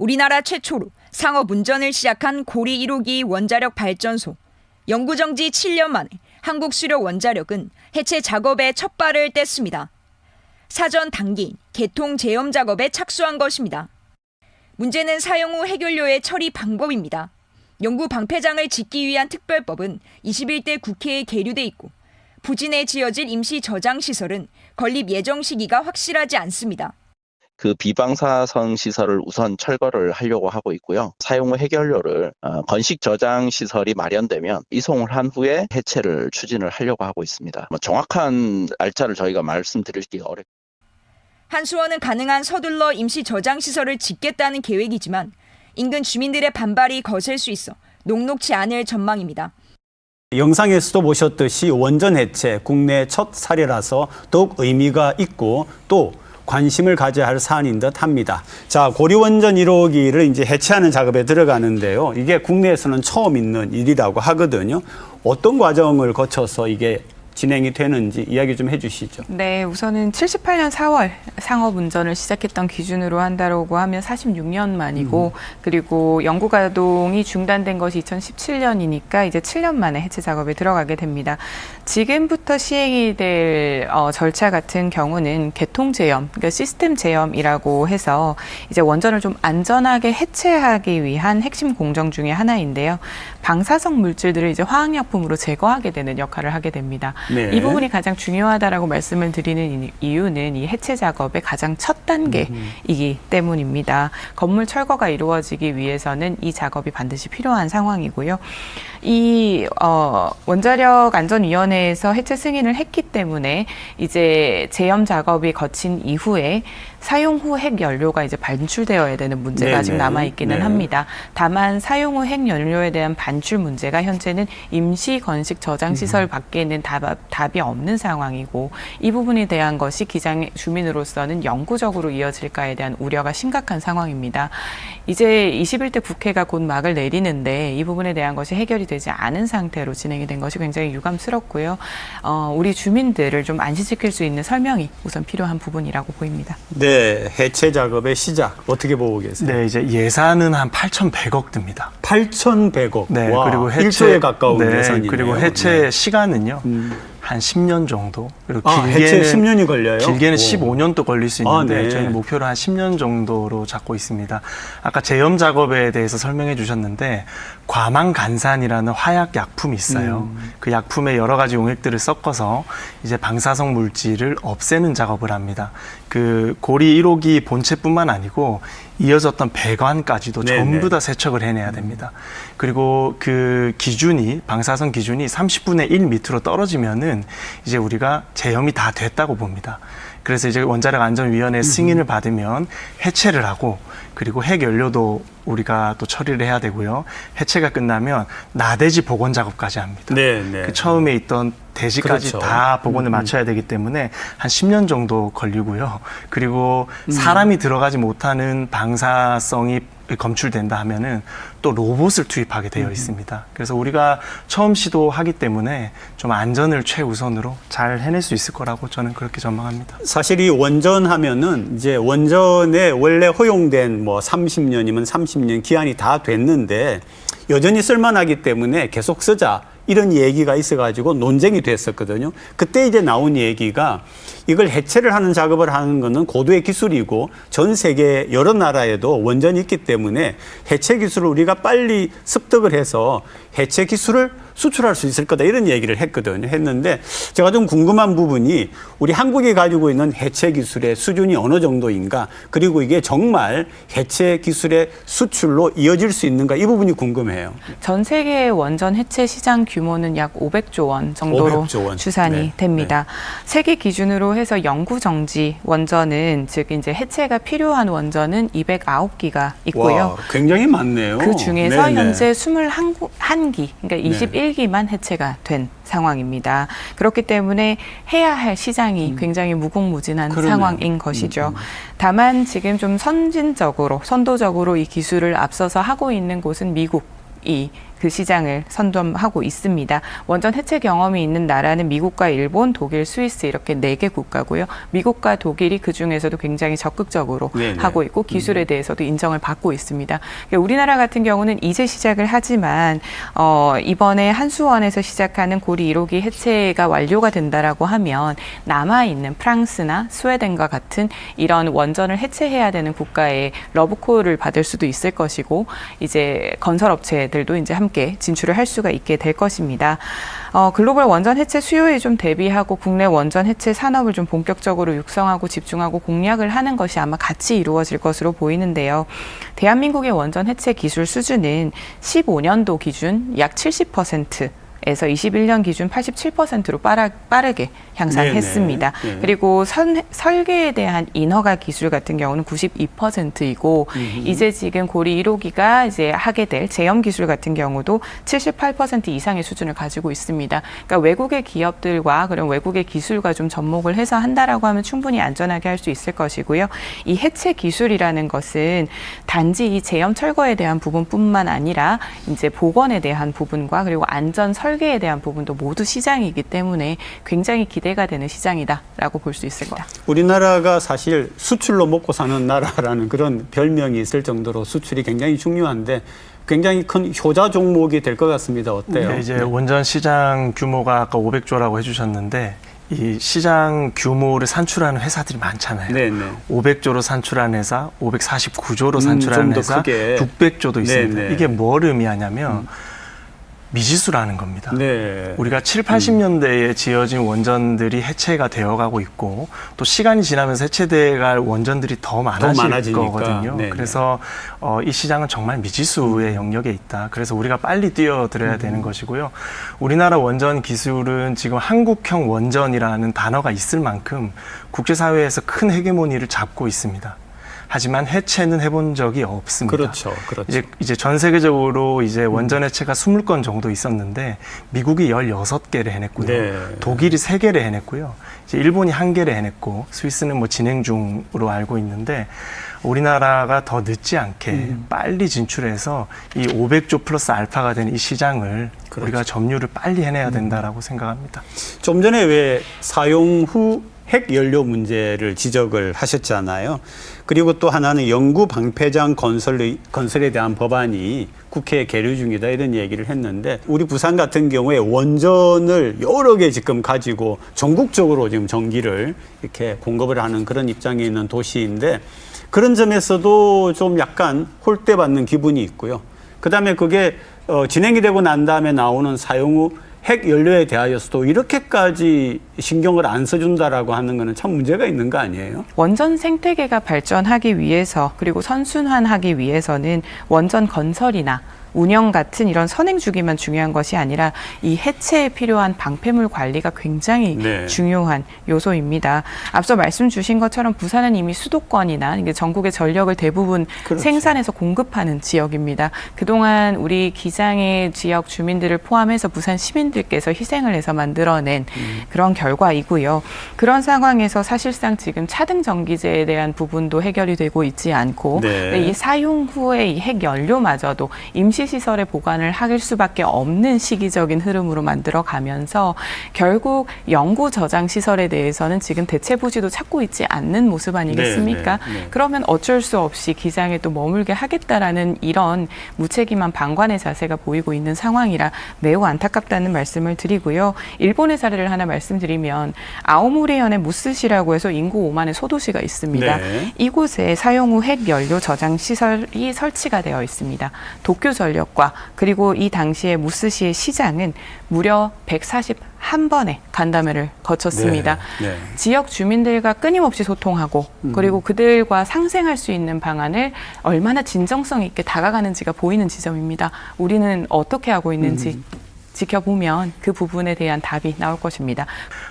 우리나라 최초로 상업 운전을 시작한 고리 1호기 원자력 발전소. 영구정지 7년 만에 한국 수력 원자력은 해체 작업에 첫 발을 뗐습니다. 사전 단기인 개통 제염 작업에 착수한 것입니다. 문제는 사용 후 해결료의 처리 방법입니다. 영구 방패장을 짓기 위한 특별법은 21대 국회에 계류돼 있고 부진에 지어질 임시 저장 시설은 건립 예정 시기가 확실하지 않습니다. 그 비방사선 시설을 우선 철거를 하려고 하고 있고요. 사용 후 해결료를 건식 저장 시설이 마련되면 이송을 한 후에 해체를 추진을 하려고 하고 있습니다. 정확한 날짜를 저희가 말씀드리기 어렵습니다. 한수원은 가능한 서둘러 임시 저장 시설을 짓겠다는 계획이지만 인근 주민들의 반발이 거셀 수 있어 녹록치 않을 전망입니다. 영상에서도 보셨듯이 원전 해체 국내 첫 사례라서 더욱 의미가 있고 또 관심을 가져야 할 사안인 듯 합니다. 자, 고리원전 1호기를 이제 해체하는 작업에 들어가는데요. 이게 국내에서는 처음 있는 일이라고 하거든요. 어떤 과정을 거쳐서 이게 진행이 되는지 이야기 좀 해주시죠. 네, 우선은 78년 4월 상업운전을 시작했던 기준으로 한다고 하면 46년 만이고 그리고 연구가동이 중단된 것이 2017년이니까 이제 7년 만에 해체 작업에 들어가게 됩니다. 지금부터 시행이 될 절차 같은 경우는 개통 제염, 그러니까 시스템 제염이라고 해서 이제 원전을 좀 안전하게 해체하기 위한 핵심 공정 중에 하나인데요. 방사성 물질들을 이제 화학약품으로 제거하게 되는 역할을 하게 됩니다. 네. 이 부분이 가장 중요하다라고 말씀을 드리는 이유는 이 해체 작업의 가장 첫 단계이기 때문입니다. 건물 철거가 이루어지기 위해서는 이 작업이 반드시 필요한 상황이고요. 이 원자력 안전위원회에서 해체 승인을 했기 때문에 이제 제염 작업이 거친 이후에 사용 후 핵연료가 이제 반출되어야 되는 문제가 네네. 아직 남아있기는 합니다. 다만 사용 후 핵연료에 대한 반출 문제가 현재는 임시 건식 저장 시설 밖에는 답이 없는 상황이고 이 부분에 대한 것이 기장 주민으로서는 영구적으로 이어질까에 대한 우려가 심각한 상황입니다. 이제 21대 국회가 곧 막을 내리는데 이 부분에 대한 것이 해결이 되지 않은 상태로 진행이 된 것이 굉장히 유감스럽고요. 우리 주민들을 좀 안심시킬 수 있는 설명이 우선 필요한 부분이라고 보입니다. 네, 해체 작업의 시작 어떻게 보고 계세요? 네, 이제 예산은 한 8,100억 듭니다. 8,100억. 네, 와, 그리고 해체 1조에 가까운 예산이네요. 그리고 해체 네. 시간은요. 한 10년 정도. 그리고 해체 10년이 걸려요? 길게는 15년도 걸릴 수 있는데 네. 저희는 목표를 한 10년 정도로 잡고 있습니다. 아까 제염 작업에 대해서 설명해 주셨는데 과망간산이라는 화약 약품이 있어요. 그 약품에 여러 가지 용액들을 섞어서 이제 방사성 물질을 없애는 작업을 합니다. 그 고리 1호기 본체뿐만 아니고 이어졌던 배관까지도 네네. 전부 다 세척을 해내야 됩니다. 그리고 그 기준이 방사성 기준이 30분의 1 밑으로 떨어지면은 이제 우리가 제염이 다 됐다고 봅니다. 그래서 이제 원자력 안전위원회 승인을 받으면 해체를 하고 그리고 핵연료도 우리가 또 처리를 해야 되고요. 해체가 끝나면 나대지 복원 작업까지 합니다. 네, 네. 그 처음에 있던 대지까지 그렇죠. 다 복원을 맞춰야 되기 때문에 한 10년 정도 걸리고요. 그리고 사람이 들어가지 못하는 방사성이 검출된다 하면은 또 로봇을 투입하게 되어 있습니다. 그래서 우리가 처음 시도하기 때문에 좀 안전을 최우선으로 잘 해낼 수 있을 거라고 저는 그렇게 전망합니다. 사실 이 원전 하면은 이제 원전에 원래 허용된 뭐 30년이면 30년 기한이 다 됐는데 여전히 쓸만하기 때문에 계속 쓰자. 이런 얘기가 있어가지고 논쟁이 됐었거든요. 그때 이제 나온 얘기가 이걸 해체를 하는 작업을 하는 거는 고도의 기술이고 전 세계 여러 나라에도 원전이 있기 때문에 해체 기술을 우리가 빨리 습득을 해서 해체 기술을 수출할 수 있을 거다 이런 얘기를 했는데 제가 좀 궁금한 부분이 우리 한국이 가지고 있는 해체 기술의 수준이 어느 정도인가 그리고 이게 정말 해체 기술의 수출로 이어질 수 있는가 이 부분이 궁금해요. 전 세계 원전 해체 시장 규모는 약 500조 원 정도로 500조 원. 추산이 네. 됩니다. 세계 기준으로 해서 영구정지 원전은 즉 이제 해체가 필요한 원전은 209기가 있고요. 와, 굉장히 많네요. 그 중에서 네네. 현재 21기, 그러니까 21기만 해체가 된 상황입니다. 그렇기 때문에 해야 할 시장이 굉장히 무궁무진한 그러네요. 상황인 것이죠. 다만 지금 좀 선도적으로 이 기술을 앞서서 하고 있는 곳은 미국이 그 시장을 선점하고 있습니다. 원전 해체 경험이 있는 나라는 미국과 일본, 독일, 스위스 이렇게 4개 국가고요. 미국과 독일이 그중에서도 굉장히 적극적으로 네네. 하고 있고 기술에 대해서도 인정을 받고 있습니다. 그러니까 우리나라 같은 경우는 이제 시작을 하지만 이번에 한수원에서 시작하는 고리 1호기 해체가 완료가 된다라고 하면 남아있는 프랑스나 스웨덴과 같은 이런 원전을 해체해야 되는 국가의 러브콜을 받을 수도 있을 것이고 이제 건설업체들도 이제 함께 진출을 할 수가 있게 될 것입니다. 글로벌 원전 해체 수요에 좀 대비하고 국내 원전 해체 산업을 좀 본격적으로 육성하고 집중하고 공략을 하는 것이 아마 같이 이루어질 것으로 보이는데요. 대한민국의 원전 해체 기술 수준은 15년도 기준 약 70%. 에서 21년 기준 87%로 빠르게 향상했습니다. 네네. 네. 그리고 설계에 대한 인허가 기술 같은 경우는 92%이고 이제 지금 고리 1호기가 이제 하게 될 제염 기술 같은 경우도 78% 이상의 수준을 가지고 있습니다. 그러니까 외국의 기업들과 그런 외국의 기술과 좀 접목을 해서 한다라고 하면 충분히 안전하게 할 수 있을 것이고요. 이 해체 기술이라는 것은 단지 이 제염 철거에 대한 부분뿐만 아니라 이제 보건에 대한 부분과 그리고 안전 설계에 대한 부분도 모두 시장이기 때문에 굉장히 기대가 되는 시장이다라고 볼 수 있을 거다. 우리나라가 사실 수출로 먹고 사는 나라라는 그런 별명이 있을 정도로 수출이 굉장히 중요한데 굉장히 큰 효자 종목이 될 것 같습니다. 어때요? 네, 이제 원전 시장 규모가 아까 500조라고 해주셨는데 이 시장 규모를 산출하는 회사들이 많잖아요. 네네. 500조로 산출한 회사, 549조로 산출한 좀더 회사, 크게. 600조도 있습니다. 네네. 이게 뭘 의미하냐면 미지수라는 겁니다. 네. 우리가 7, 80년대에 지어진 원전들이 해체가 되어가고 있고 또 시간이 지나면서 해체돼갈 원전들이 더 많아질 거거든요. 네네. 그래서 이 시장은 정말 미지수의 영역에 있다. 그래서 우리가 빨리 뛰어들어야 되는 것이고요. 우리나라 원전 기술은 지금 한국형 원전이라는 단어가 있을 만큼 국제사회에서 큰 헤게모니를 잡고 있습니다. 하지만 해체는 해본 적이 없습니다. 그렇죠. 이제 전 세계적으로 이제 원전 해체가 20건 정도 있었는데 미국이 16개를 해냈고요. 네. 독일이 3개를 해냈고요. 이제 일본이 1개를 해냈고 스위스는 뭐 진행 중으로 알고 있는데 우리나라가 더 늦지 않게 빨리 진출해서 이 500조 플러스 알파가 된 이 시장을 그렇죠. 우리가 점유를 빨리 해내야 된다라고 생각합니다. 좀 전에 왜 사용 후 핵 연료 문제를 지적을 하셨잖아요. 그리고 또 하나는 영구 방패장 건설에 대한 법안이 국회에 계류 중이다 이런 얘기를 했는데 우리 부산 같은 경우에 원전을 여러 개 지금 가지고 전국적으로 지금 전기를 이렇게 공급을 하는 그런 입장에 있는 도시인데 그런 점에서도 좀 약간 홀대받는 기분이 있고요. 그다음에 그게 진행이 되고 난 다음에 나오는 사용 후 핵 연료에 대하여서도 이렇게까지 신경을 안 써준다라고 하는 거는 참 문제가 있는 거 아니에요? 원전 생태계가 발전하기 위해서 그리고 선순환하기 위해서는 원전 건설이나 운영 같은 이런 선행 주기만 중요한 것이 아니라 이 해체에 필요한 방패물 관리가 굉장히 네. 중요한 요소입니다. 앞서 말씀 주신 것처럼 부산은 이미 수도권이나 이게 전국의 전력을 대부분 그렇죠. 생산해서 공급하는 지역입니다. 그동안 우리 기장의 지역 주민들을 포함해서 부산 시민들께서 희생을 해서 만들어낸 그런 결과이고요. 그런 상황에서 사실상 지금 차등 전기제에 대한 부분도 해결이 되고 있지 않고 네. 이 사용 후에 이 핵 연료마저도 임시 시설에 보관을 할 수밖에 없는 시기적인 흐름으로 만들어가면서 결국 영구 저장 시설에 대해서는 지금 대체 부지도 찾고 있지 않는 모습 아니겠습니까? 네. 그러면 어쩔 수 없이 기장에 또 머물게 하겠다라는 이런 무책임한 방관의 자세가 보이고 있는 상황이라 매우 안타깝다는 말씀을 드리고요. 일본의 사례를 하나 말씀드리면 아오모리현의 무스시라고 해서 인구 5만의 소도시가 있습니다. 네. 이곳에 사용 후 핵 연료 저장 시설이 설치가 되어 있습니다. 도쿄 전력과 그리고 이 당시에 무스시의 시장은 무려 141번의 간담회를 거쳤습니다. 네. 지역 주민들과 끊임없이 소통하고 그리고 그들과 상생할 수 있는 방안을 얼마나 진정성 있게 다가가는지가 보이는 지점입니다. 우리는 어떻게 하고 있는지 지켜보면 그 부분에 대한 답이 나올 것입니다.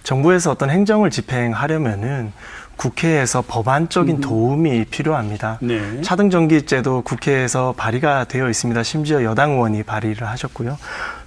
정부에서 어떤 행정을 집행하려면은 국회에서 법안적인 도움이 필요합니다. 네. 차등전기제도 국회에서 발의가 되어 있습니다. 심지어 여당 의원이 발의를 하셨고요.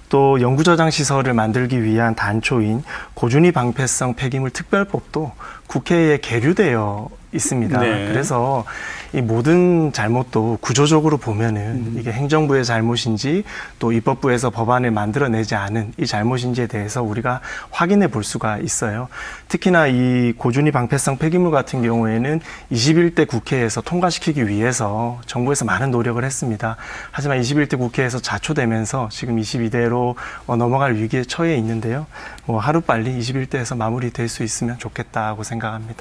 또 영구저장시설을 만들기 위한 단초인 고준위 방패성 폐기물 특별법도 국회에 계류되어 있습니다. 네. 그래서 이 모든 잘못도 구조적으로 보면은 이게 행정부의 잘못인지 또 입법부에서 법안을 만들어내지 않은 이 잘못인지에 대해서 우리가 확인해 볼 수가 있어요. 특히나 이 고준위 방패성 폐기물 같은 경우에는 21대 국회에서 통과시키기 위해서 정부에서 많은 노력을 했습니다. 하지만 21대 국회에서 자초되면서 지금 22대로 넘어갈 위기에 처해 있는데요. 하루빨리 21대에서 마무리될 수 있으면 좋겠다고 생각합니다.